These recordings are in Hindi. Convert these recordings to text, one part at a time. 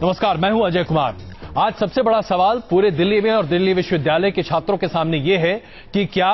नमस्कार, मैं हूं अजय कुमार। आज सबसे बड़ा सवाल पूरे दिल्ली में और दिल्ली विश्वविद्यालय के छात्रों के सामने यह है कि क्या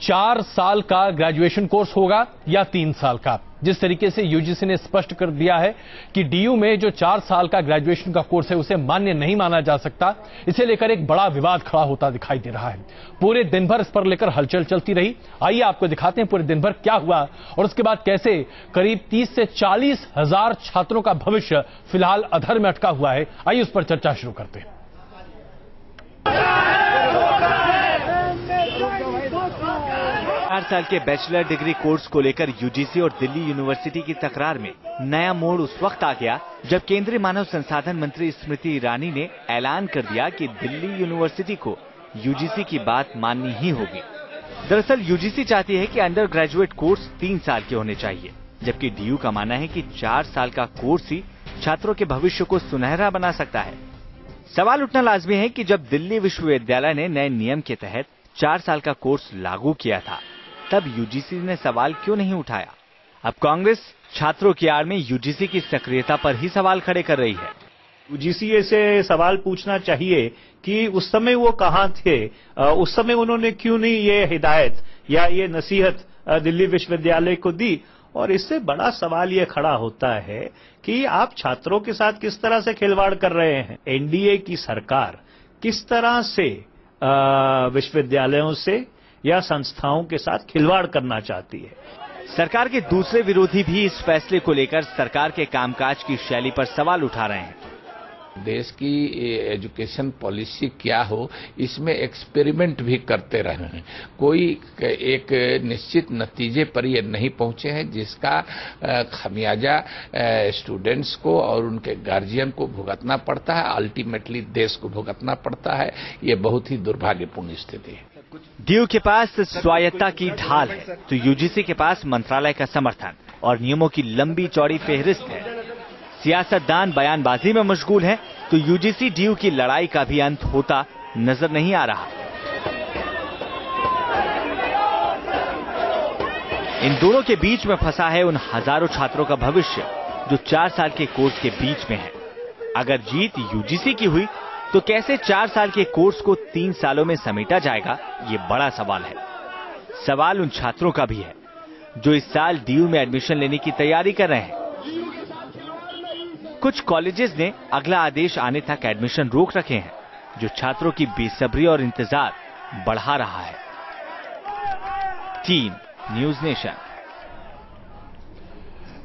4 साल का ग्रेजुएशन कोर्स होगा या 3 साल का। जिस तरीके से यूजीसी ने स्पष्ट कर दिया है कि डीयू में जो 4 साल का ग्रेजुएशन का कोर्स है उसे मान्य नहीं माना जा सकता, इसे लेकर एक बड़ा विवाद खड़ा होता दिखाई दे रहा है। पूरे दिन भर इस पर लेकर हलचल चलती रही। आइए आपको दिखाते हैं पूरे दिन भर क्या हुआ और उसके बाद कैसे करीब 30 से 40 हजार छात्रों का भविष्य फिलहाल अधर में अटका हुआ है। आइए उस पर चर्चा शुरू करते हैं। 4 साल के बैचलर डिग्री कोर्स को लेकर यूजीसी और दिल्ली यूनिवर्सिटी की तकरार में नया मोड़ उस वक्त आ गया जब केंद्रीय मानव संसाधन मंत्री स्मृति ईरानी ने ऐलान कर दिया कि दिल्ली यूनिवर्सिटी को यूजीसी की बात माननी ही होगी। दरअसल यूजीसी चाहती है कि अंडर ग्रेजुएट कोर्स 3 साल के होने चाहिए, जबकि डीयू का मानना है कि 4 साल का कोर्स ही छात्रों के भविष्य को सुनहरा बना सकता है। सवाल उठना लाजमी है कि जब दिल्ली विश्वविद्यालय ने नए नियम के तहत 4 साल का कोर्स लागू किया था, तब यूजीसी ने सवाल क्यों नहीं उठाया। अब कांग्रेस छात्रों की आड़ में यूजीसी की सक्रियता पर ही सवाल खड़े कर रही है। यूजीसी से सवाल पूछना चाहिए कि उस समय वो कहां थे, उस समय उन्होंने क्यों नहीं ये हिदायत या ये नसीहत दिल्ली विश्वविद्यालय को दी। और इससे बड़ा सवाल ये खड़ा होता है कि आप छात्रों के साथ किस तरह से खिलवाड़ कर रहे हैं। एनडीए की सरकार किस तरह से विश्वविद्यालयों से या संस्थाओं के साथ खिलवाड़ करना चाहती है। सरकार के दूसरे विरोधी भी इस फैसले को लेकर सरकार के कामकाज की शैली पर सवाल उठा रहे हैं। देश की एजुकेशन पॉलिसी क्या हो, इसमें एक्सपेरिमेंट भी करते रहे हैं। कोई एक निश्चित नतीजे पर ये नहीं पहुंचे हैं जिसका खमियाजा स्टूडेंट्स को और उनके गार्जियन को भुगतना पड़ता है, अल्टीमेटली देश को भुगतना पड़ता है। ये बहुत ही दुर्भाग्यपूर्ण स्थिति है। डीयू के पास स्वायत्ता की ढाल है तो यूजीसी के पास मंत्रालय का समर्थन और नियमों की लंबी चौड़ी फेहरिस्त है। सियासतदान बयानबाजी में मशगूल है तो यूजीसी डीयू की लड़ाई का भी अंत होता नजर नहीं आ रहा। इन दोनों के बीच में फंसा है उन हजारों छात्रों का भविष्य जो 4 साल के कोर्स के बीच में है। अगर जीत यूजीसी की हुई तो कैसे 4 साल के कोर्स को 3 सालों में समेटा जाएगा, ये बड़ा सवाल है। सवाल उन छात्रों का भी है जो इस साल डीयू में एडमिशन लेने की तैयारी कर रहे हैं। कुछ कॉलेजेस ने अगला आदेश आने तक एडमिशन रोक रखे हैं, जो छात्रों की बेसब्री और इंतजार बढ़ा रहा है। Team news nation.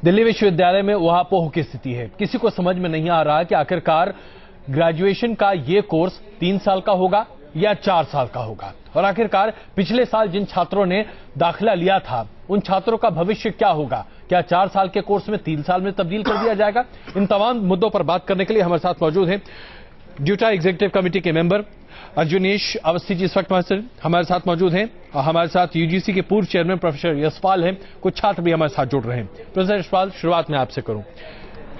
दिल्ली विश्वविद्यालय में उहापोह की स्थिति है। किसी को समझ में नहीं आ रहा कि आखिरकार ग्रेजुएशन का ये कोर्स 3 साल का होगा या 4 साल का होगा, और आखिरकार पिछले साल जिन छात्रों ने दाखिला लिया था उन छात्रों का भविष्य क्या होगा। क्या 4 साल के कोर्स में 3 साल में तब्दील कर दिया जाएगा। इन तमाम मुद्दों पर बात करने के लिए हमारे साथ मौजूद हैं ड्यूटा एग्जीक्यूटिव कमेटी के मेंबर अर्जुनेश अवस्थी जी इस वक्त हमारे साथ मौजूद हैं, और हमारे साथ यूजीसी के पूर्व चेयरमैन प्रोफेसर यशपाल हैं। कुछ छात्र भी हमारे साथ जुड़ रहे हैं। प्रोफेसर यशपाल, शुरुआत में आपसे करूं,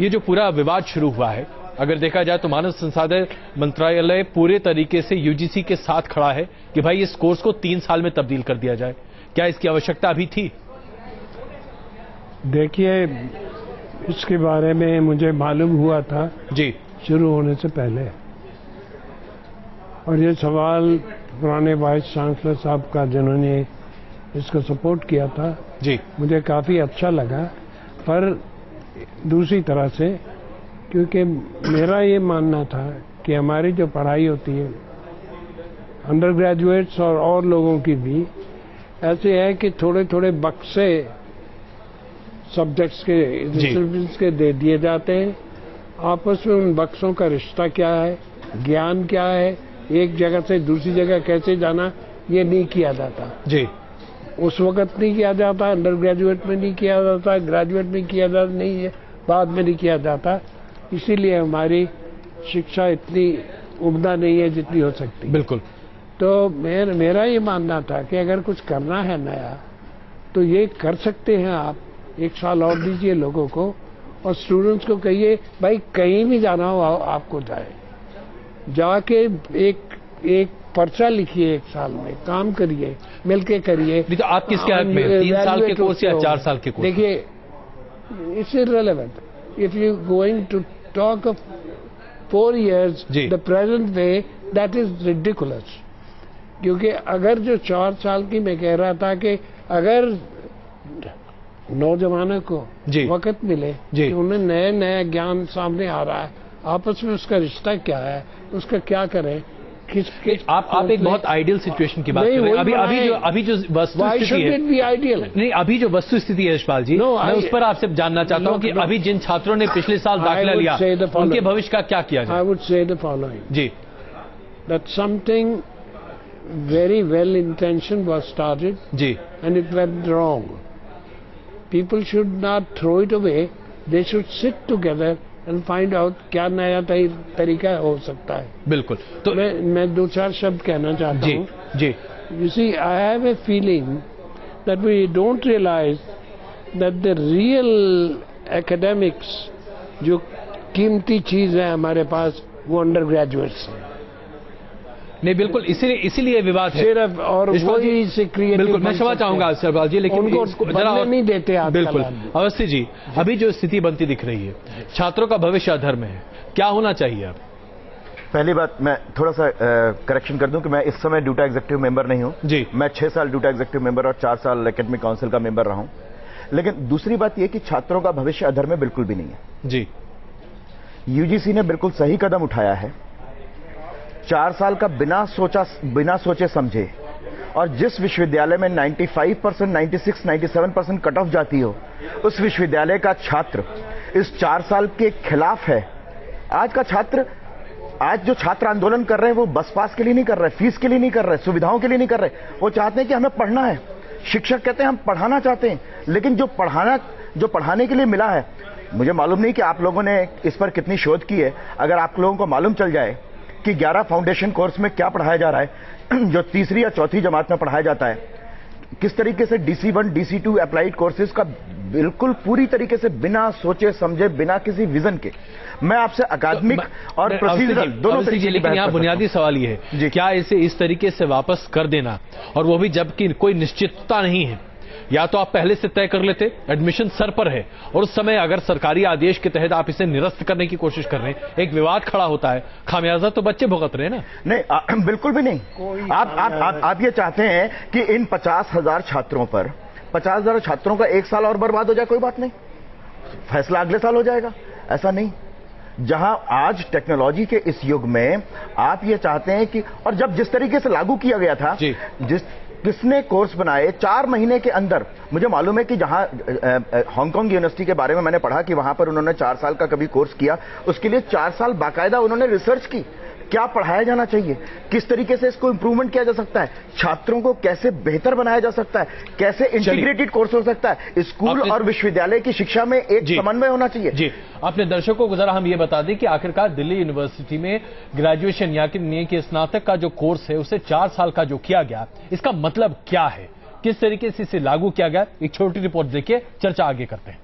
ये जो पूरा विवाद शुरू हुआ है, अगर देखा जाए तो मानव संसाधन मंत्रालय पूरे तरीके से यूजीसी के साथ खड़ा है कि भाई इस कोर्स को 3 साल में तब्दील कर दिया जाए। क्या इसकी आवश्यकता अभी थी? देखिए, इसके बारे में मुझे मालूम हुआ था जी शुरू होने से पहले, और ये सवाल पुराने वाइस चांसलर साहब का जिन्होंने इसको सपोर्ट किया था जी, मुझे काफी अच्छा लगा। पर दूसरी तरह से, क्योंकि मेरा ये मानना था कि हमारी जो पढ़ाई होती है अंडर ग्रेजुएट्स और लोगों की भी ऐसे है कि थोड़े थोड़े बक्से सब्जेक्ट्स के डिसिप्लिन्स के दे दिए जाते हैं। आपस में उन बक्सों का रिश्ता क्या है, ज्ञान क्या है, एक जगह से दूसरी जगह कैसे जाना, ये नहीं किया जाता जी। उस वक्त नहीं किया जाता, अंडर ग्रेजुएट में नहीं किया जाता, ग्रेजुएट में किया जाता नहीं है, बाद में नहीं किया जाता। इसीलिए हमारी शिक्षा इतनी उम्दा नहीं है जितनी हो सकती। बिल्कुल। तो मेरा ये मानना था कि अगर कुछ करना है नया तो ये कर सकते हैं आप। 1 साल और दीजिए लोगों को, और स्टूडेंट्स को कहिए भाई कहीं भी जाना हो आपको जाके एक पर्चा लिखिए, 1 साल में काम करिए, मिलके करिए। तो आप किसके हक में, 3 साल के कोर्स या 4 साल के कोर्स? देखिए, it's irrelevant if you going to talk of 4 years जी। the present way, that is ridiculous. क्योंकि अगर जो 4 साल की मैं कह रहा था कि अगर नौजवानों को जी। वक्त मिले जी। कि उन्हें नया नया ज्ञान सामने आ रहा है, आपस में उसका रिश्ता क्या है, उसका क्या करें, किस आप एक बहुत आइडियल सिचुएशन की बात कर रहे हैं। अभी जो वस्तु स्थिति है, आइडियल नहीं, अभी जो वस्तु स्थिति है यशपाल जी, मैं उस पर आपसे जानना चाहता हूं कि अभी जिन छात्रों ने पिछले साल दाखिला लिया, उनके भविष्य का क्या किया जाए? I would say the following जी, that something very well intention was started जी, and it went wrong. People should not throw it away. They should sit together and find out क्या नया तरीका हो सकता है. बिल्कुल. तो मैं 2-4 शब्द कहना चाहता हूँ. जी. You see, I have a feeling that we don't realize that the real academics, जो कीमती चीज है हमारे पास, वो अंडर ग्रेजुएट्स हैं. नहीं, बिल्कुल, इसीलिए विवाद है. सिर्फ और वही से क्रिएटिव. बिल्कुल, मैं क्षमा चाहूंगा सरपाल जी, लेकिन उनको जरा नहीं देते आप. बिल्कुल अवस्थी जी, अभी जो स्थिति बनती दिख रही है, छात्रों का भविष्य अधर में है, क्या होना चाहिए अब? पहली बात मैं थोड़ा सा करेक्शन कर दूं कि मैं इस समय ड्यूटा एग्जीक्यूटिव मेंबर नहीं हूं जी. मैं 6 साल ड्यूटा एग्जीक्यूटिव मेंबर और 4 साल एकेडमिक काउंसिल का मेंबर रहा हूं. लेकिन दूसरी बात यह कि छात्रों का भविष्य अधर में बिल्कुल भी नहीं है जी. यूजीसी ने बिल्कुल सही कदम उठाया है. 4 साल का बिना सोचे समझे, और जिस विश्वविद्यालय में 95%, 96, 97% कट ऑफ जाती हो, उस विश्वविद्यालय का छात्र इस 4 साल के खिलाफ है. आज जो छात्र आंदोलन कर रहे हैं वो बस पास के लिए नहीं कर रहे, फीस के लिए नहीं कर रहे, सुविधाओं के लिए नहीं कर रहे. वो चाहते हैं कि हमें पढ़ना है. शिक्षक कहते हैं हम पढ़ाना चाहते हैं, लेकिन जो पढ़ाने के लिए मिला है, मुझे मालूम नहीं कि आप लोगों ने इस पर कितनी शोध की है. अगर आप लोगों को मालूम चल जाए कि 11 फाउंडेशन कोर्स में क्या पढ़ाया जा रहा है, जो तीसरी या चौथी जमात में पढ़ाया जाता है, किस तरीके से DC1, DC2 अप्लाइड कोर्सेज का बिल्कुल पूरी तरीके से बिना सोचे समझे, बिना किसी विजन के, मैं आपसे अकादमिक और प्रोसीजरल दोनों तरीके. लेकिन यहाँ बुनियादी सवाल ये है, क्या इसे इस तरीके से वापस कर देना, और वो भी जबकि कोई निश्चितता नहीं है, या तो आप पहले से तय कर लेते, एडमिशन सर पर है, और उस समय अगर सरकारी आदेश के तहत आप इसे निरस्त करने की कोशिश कर रहे हैं, एक विवाद खड़ा होता है, खामियाजा तो बच्चे भुगत रहे हैं ना. नहीं, बिल्कुल भी नहीं. आप ये चाहते हैं कि इन 50,000 छात्रों पर, 50,000 छात्रों का 1 साल और बर्बाद हो जाए, कोई बात नहीं, फैसला अगले साल हो जाएगा. ऐसा नहीं. जहां आज टेक्नोलॉजी के इस युग में आप ये चाहते हैं कि, और जब जिस तरीके से लागू किया गया था, किसने कोर्स बनाए 4 महीने के अंदर. मुझे मालूम है कि जहां हांगकांग यूनिवर्सिटी के बारे में मैंने पढ़ा कि वहां पर उन्होंने 4 साल का कभी कोर्स किया, उसके लिए 4 साल बाकायदा उन्होंने रिसर्च की, क्या पढ़ाया जाना चाहिए, किस तरीके से इसको इंप्रूवमेंट किया जा सकता है, छात्रों को कैसे बेहतर बनाया जा सकता है, कैसे इंटीग्रेटेड कोर्स हो सकता है. स्कूल और विश्वविद्यालय की शिक्षा में एक समन्वय होना चाहिए. जी, अपने दर्शकों को जरा हम ये बता दें कि आखिरकार दिल्ली यूनिवर्सिटी में ग्रेजुएशन यानी कि स्नातक का जो कोर्स है, उसे 4 साल का जो किया गया, इसका मतलब क्या है, किस तरीके से इसे लागू किया गया. एक छोटी रिपोर्ट देखिए, चर्चा आगे करते हैं.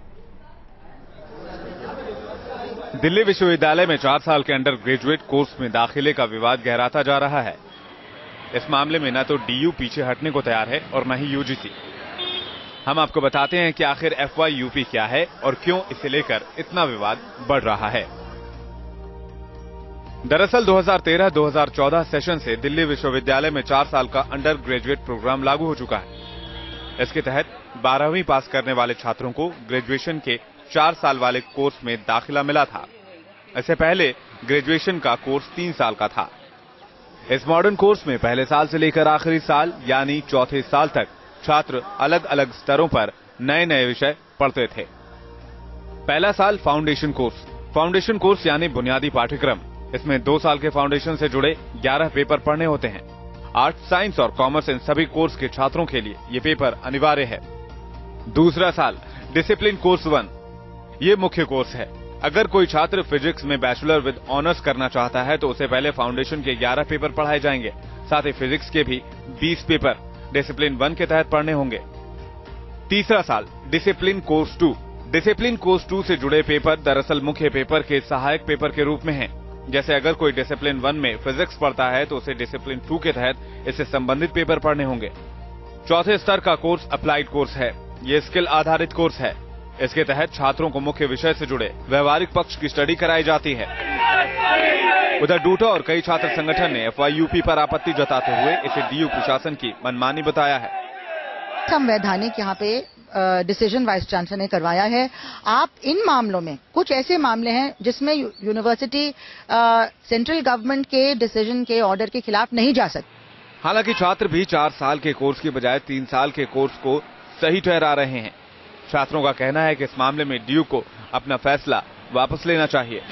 दिल्ली विश्वविद्यालय में 4 साल के अंडर ग्रेजुएट कोर्स में दाखिले का विवाद गहराता जा रहा है. इस मामले में न तो डीयू पीछे हटने को तैयार है और न ही यूजीसी. हम आपको बताते हैं कि आखिर FYUP क्या है और क्यों इसे लेकर इतना विवाद बढ़ रहा है. दरअसल 2013-2014 सेशन से दिल्ली विश्वविद्यालय में 4 साल का अंडर ग्रेजुएट प्रोग्राम लागू हो चुका है. इसके तहत 12वीं पास करने वाले छात्रों को ग्रेजुएशन के 4 साल वाले कोर्स में दाखिला मिला था. इससे पहले ग्रेजुएशन का कोर्स 3 साल का था. इस मॉडर्न कोर्स में पहले साल से लेकर आखिरी साल यानी चौथे साल तक छात्र अलग अलग स्तरों पर नए नए विषय पढ़ते थे. पहला साल फाउंडेशन कोर्स. फाउंडेशन कोर्स यानी बुनियादी पाठ्यक्रम. इसमें 2 साल के फाउंडेशन से जुड़े 11 पेपर पढ़ने होते हैं. आर्ट्स, साइंस और कॉमर्स इन सभी कोर्स के छात्रों के लिए ये पेपर अनिवार्य है. दूसरा साल डिसिप्लिन कोर्स 1. ये मुख्य कोर्स है. अगर कोई छात्र फिजिक्स में बैचलर विद ऑनर्स करना चाहता है तो उसे पहले फाउंडेशन के 11 पेपर पढ़ाए जाएंगे. साथ ही फिजिक्स के भी 20 पेपर डिसिप्लिन 1 के तहत पढ़ने होंगे. तीसरा साल डिसिप्लिन कोर्स 2. डिसिप्लिन कोर्स 2 से जुड़े पेपर दरअसल मुख्य पेपर के सहायक पेपर के रूप में हैं. जैसे अगर कोई डिसिप्लिन 1 में फिजिक्स पढ़ता है तो उसे डिसिप्लिन 2 के तहत इससे संबंधित पेपर पढ़ने होंगे. चौथे स्तर का कोर्स अप्लाइड कोर्स है. ये स्किल आधारित कोर्स है. इसके तहत छात्रों को मुख्य विषय से जुड़े व्यवहारिक पक्ष की स्टडी कराई जाती है. उधर डूटा और कई छात्र संगठन ने FYUP पर आपत्ति जताते हुए इसे DU प्रशासन की मनमानी बताया है। संवैधानिक यहाँ पे डिसीजन वाइस चांसलर ने करवाया है। आप इन मामलों में कुछ ऐसे मामले हैं जिसमें यूनिवर्सिटी सेंट्रल गवर्नमेंट के डिसीजन के ऑर्डर के खिलाफ नहीं जा सकती। हालांकि छात्र भी 4 साल के कोर्स की बजाय 3 साल के कोर्स को सही ठहरा रहे हैं। छात्रों का कहना है कि इस मामले में DU को अपना फैसला वापस लेना चाहिए।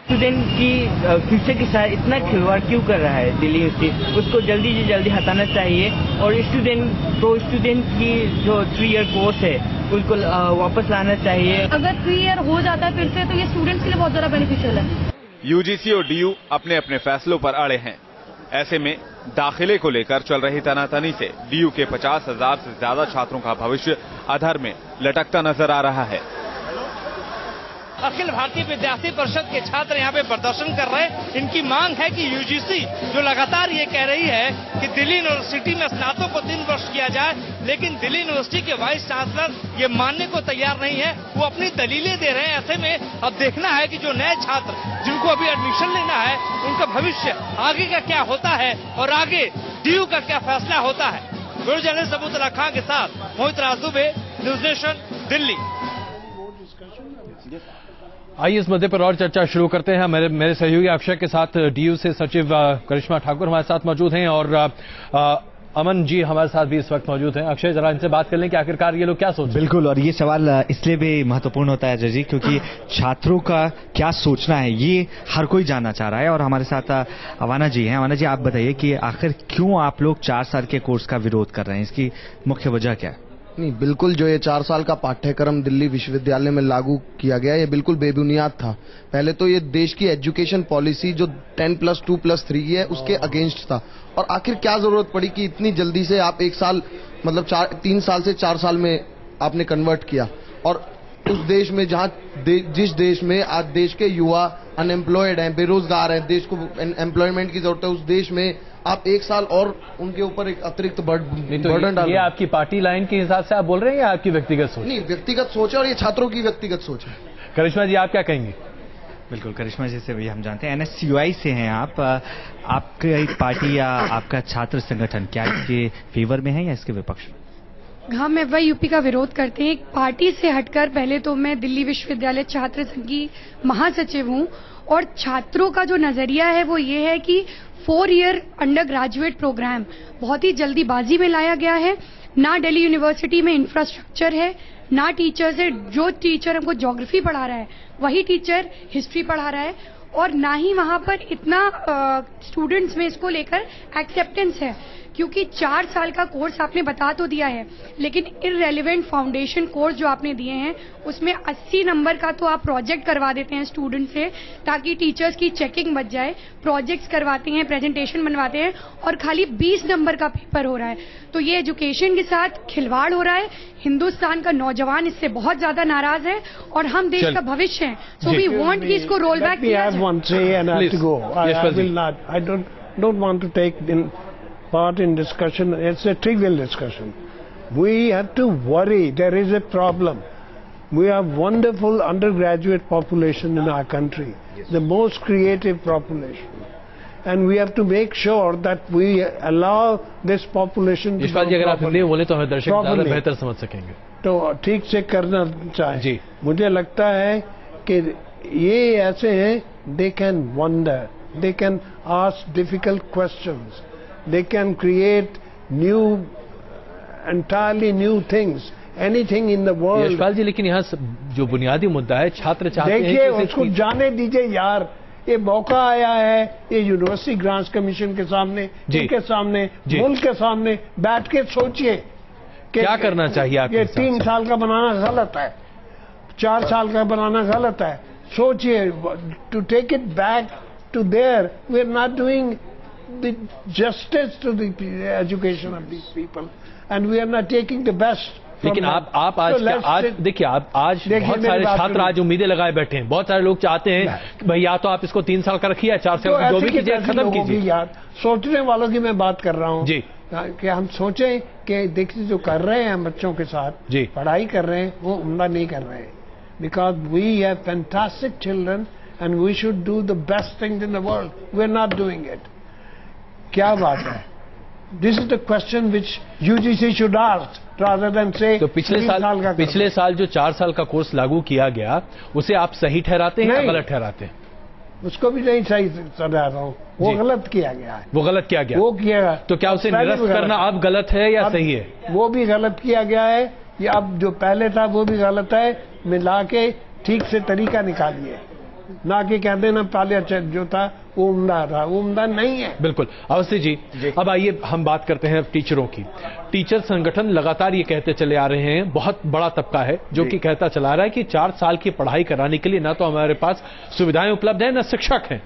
स्टूडेंट की फ्यूचर के साथ इतना खिलवाड़ क्यों कर रहा है दिल्ली यूनिवर्सिटी? उसको जल्दी से जल्दी हटाना चाहिए और स्टूडेंट की जो 3 ईयर कोर्स है उसको वापस लाना चाहिए। अगर 3 ईयर हो जाता है फिर से तो ये स्टूडेंट्स के लिए बहुत ज्यादा बेनिफिशियल है। UGC और DU अपने अपने फैसलों पर अड़े हैं। ऐसे में दाखिले को लेकर चल रही तनातनी से DU के 50,000 से ज्यादा छात्रों का भविष्य अधर में लटकता नजर आ रहा है। अखिल भारतीय विद्यार्थी परिषद के छात्र यहाँ पे प्रदर्शन कर रहे हैं। इनकी मांग है कि UGC जो लगातार ये कह रही है कि दिल्ली यूनिवर्सिटी में स्नातक को 3 वर्ष किया जाए, लेकिन दिल्ली यूनिवर्सिटी के वाइस चांसलर ये मानने को तैयार नहीं है। वो अपनी दलीलें दे रहे हैं। ऐसे में अब देखना है कि जो नए छात्र जिनको अभी एडमिशन लेना है उनका भविष्य आगे का क्या होता है और आगे DU का क्या फैसला होता है। वीडियो जर्नलिस्ट सबूतुल्लाह खान के साथ मोहित राजदुबे, न्यूज नेशन, दिल्ली। आइए इस मुद्दे पर और चर्चा शुरू करते हैं। मेरे सहयोगी अक्षय के साथ DU से सचिव करिश्मा ठाकुर हमारे साथ मौजूद हैं और अमन जी हमारे साथ भी इस वक्त मौजूद हैं। अक्षय, जरा इनसे बात कर लें कि आखिरकार ये लोग क्या सोच रहे हैं। बिल्कुल, और ये सवाल इसलिए भी महत्वपूर्ण होता है अजय जी क्योंकि छात्रों का क्या सोचना है ये हर कोई जानना चाह रहा है। और हमारे साथ अवाना जी हैं। अवाना जी, आप बताइए कि आखिर क्यों आप लोग 4 साल के कोर्स का विरोध कर रहे हैं? इसकी मुख्य वजह क्या है? नहीं, बिल्कुल जो ये 4 साल का पाठ्यक्रम दिल्ली विश्वविद्यालय में लागू किया गया ये बिल्कुल बेबुनियाद था। पहले तो ये देश की एजुकेशन पॉलिसी जो 10+2+3 है उसके अगेंस्ट था। और आखिर क्या जरूरत पड़ी कि इतनी जल्दी से आप 1 साल मतलब 3 साल से 4 साल में आपने कन्वर्ट किया। और उस देश में जहाँ जिस देश में आज देश के युवा अनएम्प्लॉयड हैं, बेरोजगार हैं, देश को एम्प्लॉयमेंट की जरूरत है, उस देश में आप 1 साल और उनके ऊपर एक अतिरिक्त बर्डन डाल। ये आपकी पार्टी लाइन के हिसाब से आप बोल रहे हैं या आपकी व्यक्तिगत सोच? नहीं, व्यक्तिगत सोच है और ये छात्रों की व्यक्तिगत सोच है। करिश्मा जी, आप क्या कहेंगे? बिल्कुल, करिश्मा जी से भी हम जानते हैं। NSCUI से हैं आप। आपका एक पार्टी या आपका छात्र संगठन क्या इसके फेवर में है या इसके विपक्ष में? हम FYUP का विरोध करते हैं। पार्टी से हटकर पहले तो मैं दिल्ली विश्वविद्यालय छात्र संघ की महासचिव हूं और छात्रों का जो नजरिया है वो ये है कि 4 ईयर अंडर ग्रेजुएट प्रोग्राम बहुत ही जल्दीबाजी में लाया गया है। ना दिल्ली यूनिवर्सिटी में इंफ्रास्ट्रक्चर है, ना टीचर्स है। जो टीचर हमको ज्योग्राफी पढ़ा रहा है वही टीचर हिस्ट्री पढ़ा रहा है और ना ही वहां पर इतना स्टूडेंट्स में इसको लेकर एक्सेप्टेंस है। क्योंकि 4 साल का कोर्स आपने बता तो दिया है, लेकिन इररेलेवेंट फाउंडेशन कोर्स जो आपने दिए हैं उसमें 80 नंबर का तो आप प्रोजेक्ट करवा देते हैं स्टूडेंट से ताकि टीचर्स की चेकिंग बच जाए। प्रोजेक्ट्स करवाते हैं, प्रेजेंटेशन बनवाते हैं और खाली 20 नंबर का पेपर हो रहा है। तो ये एजुकेशन के साथ खिलवाड़ हो रहा है। हिंदुस्तान का नौजवान इससे बहुत ज्यादा नाराज है और हम देश का भविष्य हैं। सो वी वांट कि इसको रोल बैक किया जाए। Part in discussion, it's a trivial discussion. We have to worry. There is a problem. We have wonderful undergraduate population in our country, the most creative population, and we have to make sure that we allow this population. Yashpal जी, अगर आप हिंदी में बोले तो हमें दर्शक ज्यादा बेहतर समझ सकेंगे। तो ठीक से करना चाहिए जी। मुझे लगता है कि ये ऐसे हैं, they can wonder, they can ask difficult questions. They can create entirely new things, anything in the world. Yashpal जी, लेकिन यहाँ जो बुनियादी मुद्दा है, छात्र चाहते हैं देखिए उसको जाने दीजिए यार। ये मौका आया है, ये यूनिवर्सिटी ग्रांट्स कमीशन के सामने, इनके सामने, मुल्क के सामने बैठ के सोचिए क्या करना चाहिए। आपके ये 3 साल का बनाना गलत है, 4 साल का बनाना गलत है। सोचिए, to take it back to there, we are not doing the justice to the education of these people and we are not taking the best. लेकिन आप आज देखिए, आप आज बहुत सारे छात्र आज उम्मीदें लगाए बैठे हैं। बहुत सारे लोग चाहते हैं कि भाई या तो आप इसको 3 साल का रखिए या 4 साल का, जो भी कीजिए खत्म कीजिए। यार, सोचने वालों की मैं बात कर रहा हूँ जी, कि हम सोचें कि देखिए जो कर रहे हैं बच्चों के साथ जी पढ़ाई कर रहे हैं वो उम्दा नहीं कर रहे हैं। Because we have fantastic children and we should do the best things in the world. We're not doing it. क्या बात है? This is the question which UGC should ask rather than say तो पिछले साल जो 4 साल का कोर्स लागू किया गया उसे आप सही ठहराते हैं या गलत ठहराते हैं? उसको भी नहीं सही ठहरा रहा हूँ, वो गलत किया गया है। वो गलत किया गया? वो किया। तो क्या उसे निरस्त करना अब गलत है या सही है? वो भी गलत किया गया है, या अब जो पहले था वो भी गलत है, मिला के ठीक से तरीका निकालिए, ना कि कहते ना पहले जो था वो उम्दा था, वो उम्दा नहीं है। बिल्कुल। अवस्थी जी, अब आइए हम बात करते हैं टीचरों की। टीचर संगठन लगातार ये कहते चले आ रहे हैं, बहुत बड़ा तबका है जो कि कहता चला रहा है कि 4 साल की पढ़ाई कराने के लिए ना तो हमारे पास सुविधाएं उपलब्ध है, ना शिक्षक हैं।